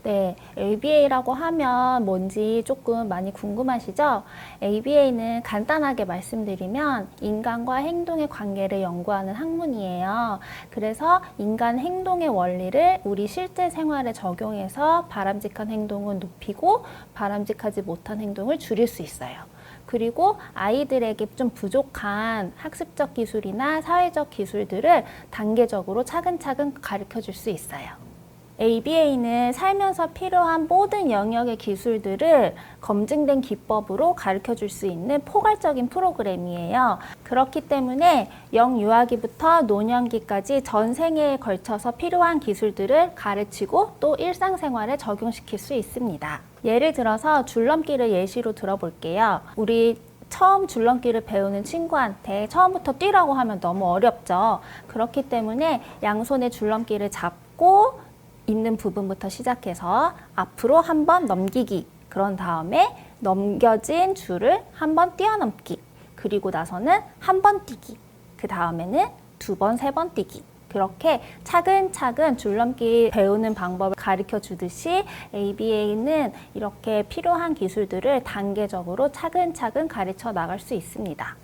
네, ABA라고 하면 뭔지 조금 많이 궁금하시죠? ABA는 간단하게 말씀드리면 인간과 행동의 관계를 연구하는 학문이에요. 그래서 인간 행동의 원리를 우리 실제 생활에 적용해서 바람직한 행동을 높이고 바람직하지 못한 행동을 줄일 수 있어요. 그리고 아이들에게 좀 부족한 학습적 기술이나 사회적 기술들을 단계적으로 차근차근 가르쳐 줄 수 있어요. ABA는 살면서 필요한 모든 영역의 기술들을 검증된 기법으로 가르쳐 줄 수 있는 포괄적인 프로그램이에요. 그렇기 때문에 영유아기부터 노년기까지 전 생애에 걸쳐서 필요한 기술들을 가르치고 또 일상생활에 적용시킬 수 있습니다. 예를 들어서 줄넘기를 예시로 들어볼게요. 우리 처음 줄넘기를 배우는 친구한테 처음부터 뛰라고 하면 너무 어렵죠. 그렇기 때문에 양손에 줄넘기를 잡고 있는 부분부터 시작해서 앞으로 한 번 넘기기, 그런 다음에 넘겨진 줄을 한 번 뛰어넘기, 그리고 나서는 한 번 뛰기, 그 다음에는 두 번, 세 번 뛰기. 그렇게 차근차근 줄넘기 배우는 방법을 가르쳐 주듯이 ABA는 이렇게 필요한 기술들을 단계적으로 차근차근 가르쳐 나갈 수 있습니다.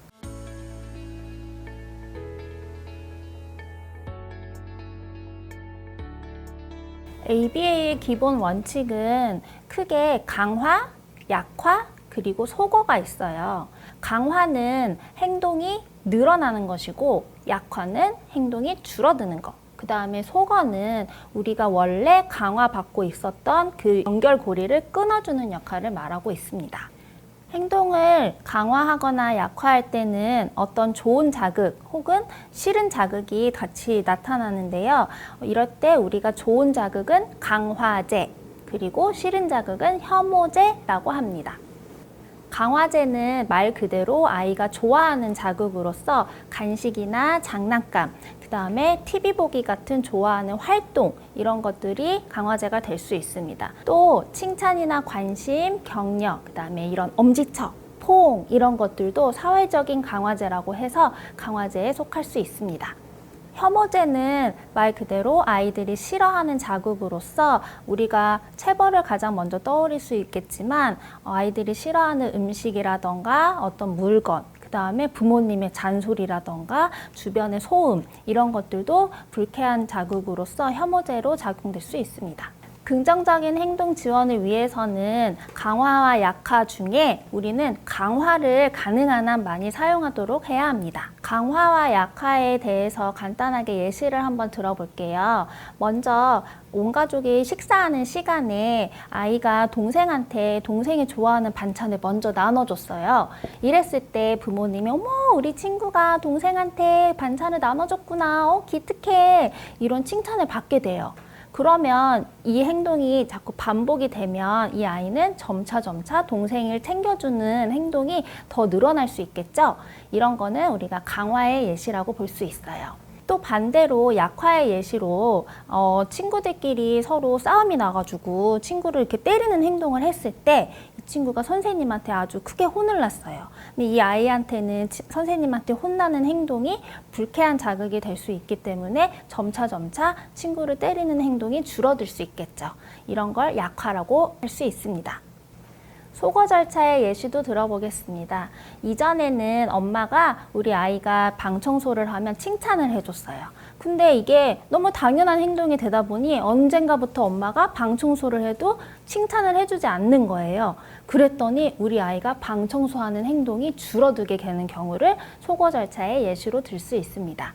ABA의 기본 원칙은 크게 강화, 약화, 그리고 소거가 있어요. 강화는 행동이 늘어나는 것이고 약화는 행동이 줄어드는 것. 그 다음에 소거는 우리가 원래 강화받고 있었던 그 연결고리를 끊어주는 역할을 말하고 있습니다. 행동을 강화하거나 약화할 때는 어떤 좋은 자극 혹은 싫은 자극이 같이 나타나는데요. 이럴 때 우리가 좋은 자극은 강화제, 그리고 싫은 자극은 혐오제라고 합니다. 강화제는 말 그대로 아이가 좋아하는 자극으로서 간식이나 장난감, 그 다음에 TV 보기 같은 좋아하는 활동, 이런 것들이 강화제가 될 수 있습니다. 또 칭찬이나 관심, 격려, 그 다음에 이런 엄지척, 포옹, 이런 것들도 사회적인 강화제라고 해서 강화제에 속할 수 있습니다. 혐오제는 말 그대로 아이들이 싫어하는 자극으로서 우리가 체벌을 가장 먼저 떠올릴 수 있겠지만 아이들이 싫어하는 음식이라던가 어떤 물건, 그 다음에 부모님의 잔소리라던가 주변의 소음, 이런 것들도 불쾌한 자극으로서 혐오제로 작용될 수 있습니다. 긍정적인 행동 지원을 위해서는 강화와 약화 중에 우리는 강화를 가능한 한 많이 사용하도록 해야 합니다. 강화와 약화에 대해서 간단하게 예시를 한번 들어볼게요. 먼저 온 가족이 식사하는 시간에 아이가 동생한테 동생이 좋아하는 반찬을 먼저 나눠줬어요. 이랬을 때 부모님이 어머, 우리 친구가 동생한테 반찬을 나눠줬구나, 기특해, 이런 칭찬을 받게 돼요. 그러면 이 행동이 자꾸 반복이 되면 이 아이는 점차 동생을 챙겨주는 행동이 더 늘어날 수 있겠죠? 이런 거는 우리가 강화의 예시라고 볼 수 있어요. 또 반대로 약화의 예시로 친구들끼리 서로 싸움이 나가지고 친구를 이렇게 때리는 행동을 했을 때 이 친구가 선생님한테 아주 크게 혼을 났어요. 근데 이 아이한테는 선생님한테 혼나는 행동이 불쾌한 자극이 될 수 있기 때문에 점차 친구를 때리는 행동이 줄어들 수 있겠죠. 이런 걸 약화라고 할 수 있습니다. 소거 절차의 예시도 들어보겠습니다. 이전에는 엄마가 우리 아이가 방 청소를 하면 칭찬을 해줬어요. 근데 이게 너무 당연한 행동이 되다 보니 언젠가부터 엄마가 방 청소를 해도 칭찬을 해주지 않는 거예요. 그랬더니 우리 아이가 방 청소하는 행동이 줄어들게 되는 경우를 소거 절차의 예시로 들 수 있습니다.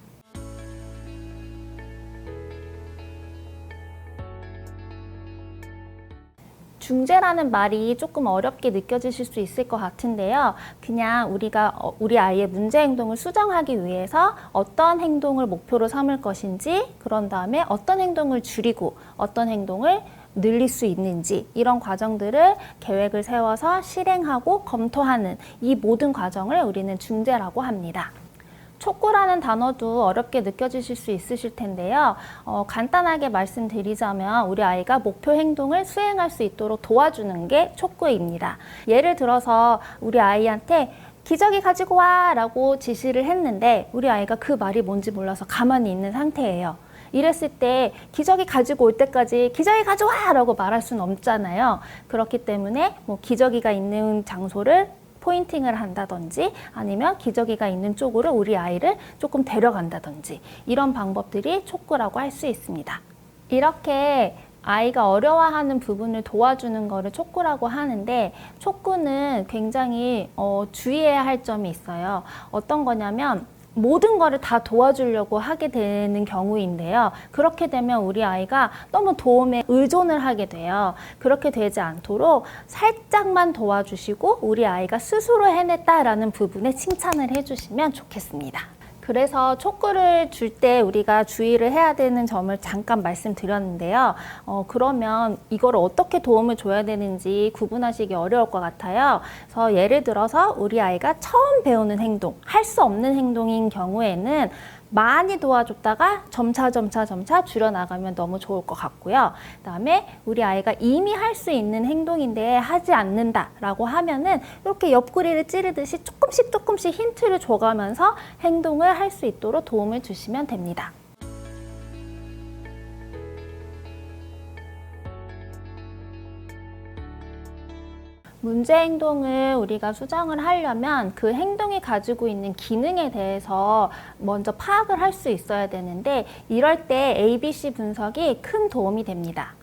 중재라는 말이 조금 어렵게 느껴지실 수 있을 것 같은데요. 그냥 우리가 우리 아이의 문제 행동을 수정하기 위해서 어떤 행동을 목표로 삼을 것인지, 그런 다음에 어떤 행동을 줄이고 어떤 행동을 늘릴 수 있는지, 이런 과정들을 계획을 세워서 실행하고 검토하는 이 모든 과정을 우리는 중재라고 합니다. 촉구라는 단어도 어렵게 느껴지실 수 있으실 텐데요. 간단하게 말씀드리자면 우리 아이가 목표 행동을 수행할 수 있도록 도와주는 게 촉구입니다. 예를 들어서 우리 아이한테 기저귀 가지고 와 라고 지시를 했는데 우리 아이가 그 말이 뭔지 몰라서 가만히 있는 상태예요. 이랬을 때 기저귀 가지고 올 때까지 기저귀 가져와! 라고 말할 수는 없잖아요. 그렇기 때문에 뭐 기저귀가 있는 장소를 포인팅을 한다든지 아니면 기저귀가 있는 쪽으로 우리 아이를 조금 데려간다든지 이런 방법들이 촉구라고 할 수 있습니다. 이렇게 아이가 어려워하는 부분을 도와주는 거를 촉구라고 하는데 촉구는 굉장히 주의해야 할 점이 있어요. 어떤 거냐면 모든 거를 다 도와주려고 하게 되는 경우인데요. 그렇게 되면 우리 아이가 너무 도움에 의존을 하게 돼요. 그렇게 되지 않도록 살짝만 도와주시고 우리 아이가 스스로 해냈다라는 부분에 칭찬을 해주시면 좋겠습니다. 그래서 촉구를 줄 때 우리가 주의를 해야 되는 점을 잠깐 말씀드렸는데요. 그러면 이걸 어떻게 도움을 줘야 되는지 구분하시기 어려울 것 같아요. 그래서 예를 들어서 우리 아이가 처음 배우는 행동, 할 수 없는 행동인 경우에는 많이 도와줬다가 점차 줄여나가면 너무 좋을 것 같고요. 그다음에 우리 아이가 이미 할 수 있는 행동인데 하지 않는다라고 하면은 이렇게 옆구리를 찌르듯이 조금씩 힌트를 줘가면서 행동을 할 수 있도록 도움을 주시면 됩니다. 문제 행동을 우리가 수정을 하려면 그 행동이 가지고 있는 기능에 대해서 먼저 파악을 할 수 있어야 되는데 이럴 때 ABC 분석이 큰 도움이 됩니다.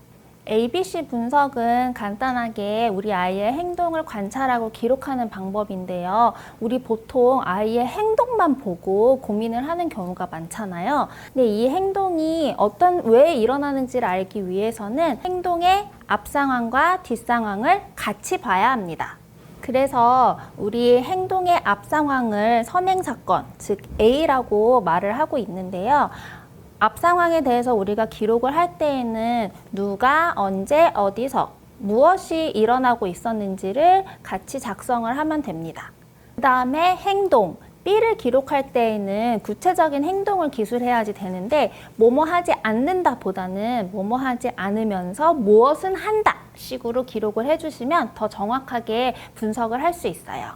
ABC 분석은 간단하게 우리 아이의 행동을 관찰하고 기록하는 방법인데요. 우리 보통 아이의 행동만 보고 고민을 하는 경우가 많잖아요. 근데 이 행동이 왜 일어나는지를 알기 위해서는 행동의 앞 상황과 뒷 상황을 같이 봐야 합니다. 그래서 우리 행동의 앞 상황을 선행사건, 즉 A라고 말을 하고 있는데요. 앞 상황에 대해서 우리가 기록을 할 때에는 누가, 언제, 어디서, 무엇이 일어나고 있었는지를 같이 작성을 하면 됩니다. 그 다음에 행동, B를 기록할 때에는 구체적인 행동을 기술해야지 되는데 뭐뭐 하지 않는다 보다는 뭐뭐 하지 않으면서 무엇은 한다 식으로 기록을 해주시면 더 정확하게 분석을 할 수 있어요.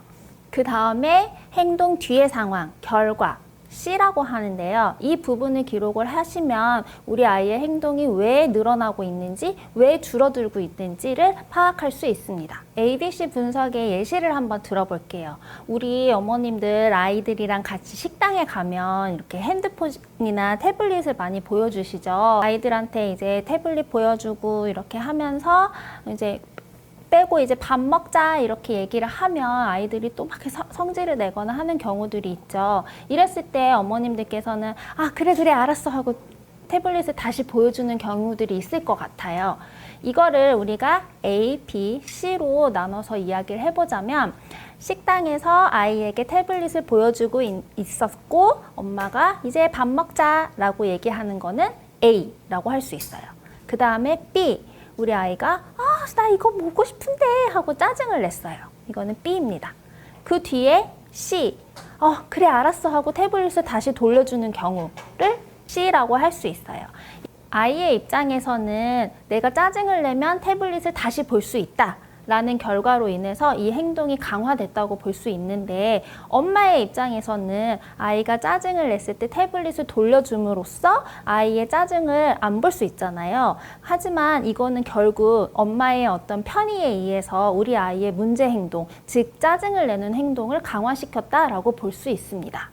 그 다음에 행동 뒤의 상황, 결과, C라고 하는데요. 이 부분을 기록을 하시면 우리 아이의 행동이 왜 늘어나고 있는지, 왜 줄어들고 있는지를 파악할 수 있습니다. ABC 분석의 예시를 한번 들어볼게요. 우리 어머님들 아이들이랑 같이 식당에 가면 이렇게 핸드폰이나 태블릿을 많이 보여주시죠. 아이들한테 이제 태블릿 보여주고 이렇게 하면서 이제 빼고 이제 밥 먹자 이렇게 얘기를 하면 아이들이 또 막 성질을 내거나 하는 경우들이 있죠. 이랬을 때 어머님들께서는 그래 알았어 하고 태블릿을 다시 보여주는 경우들이 있을 것 같아요. 이거를 우리가 A, B, C로 나눠서 이야기를 해보자면 식당에서 아이에게 태블릿을 보여주고 있었고 엄마가 이제 밥 먹자 라고 얘기하는 거는 A라고 할 수 있어요. 그 다음에 B, 우리 아이가 나 이거 먹고 싶은데 하고 짜증을 냈어요. 이거는 B입니다. 그 뒤에 C, 그래 알았어 하고 태블릿을 다시 돌려주는 경우를 C라고 할 수 있어요. 아이의 입장에서는 내가 짜증을 내면 태블릿을 다시 볼 수 있다 라는 결과로 인해서 이 행동이 강화됐다고 볼 수 있는데 엄마의 입장에서는 아이가 짜증을 냈을 때 태블릿을 돌려줌으로써 아이의 짜증을 안 볼 수 있잖아요. 하지만 이거는 결국 엄마의 어떤 편의에 의해서 우리 아이의 문제 행동, 즉 짜증을 내는 행동을 강화시켰다라고 볼 수 있습니다.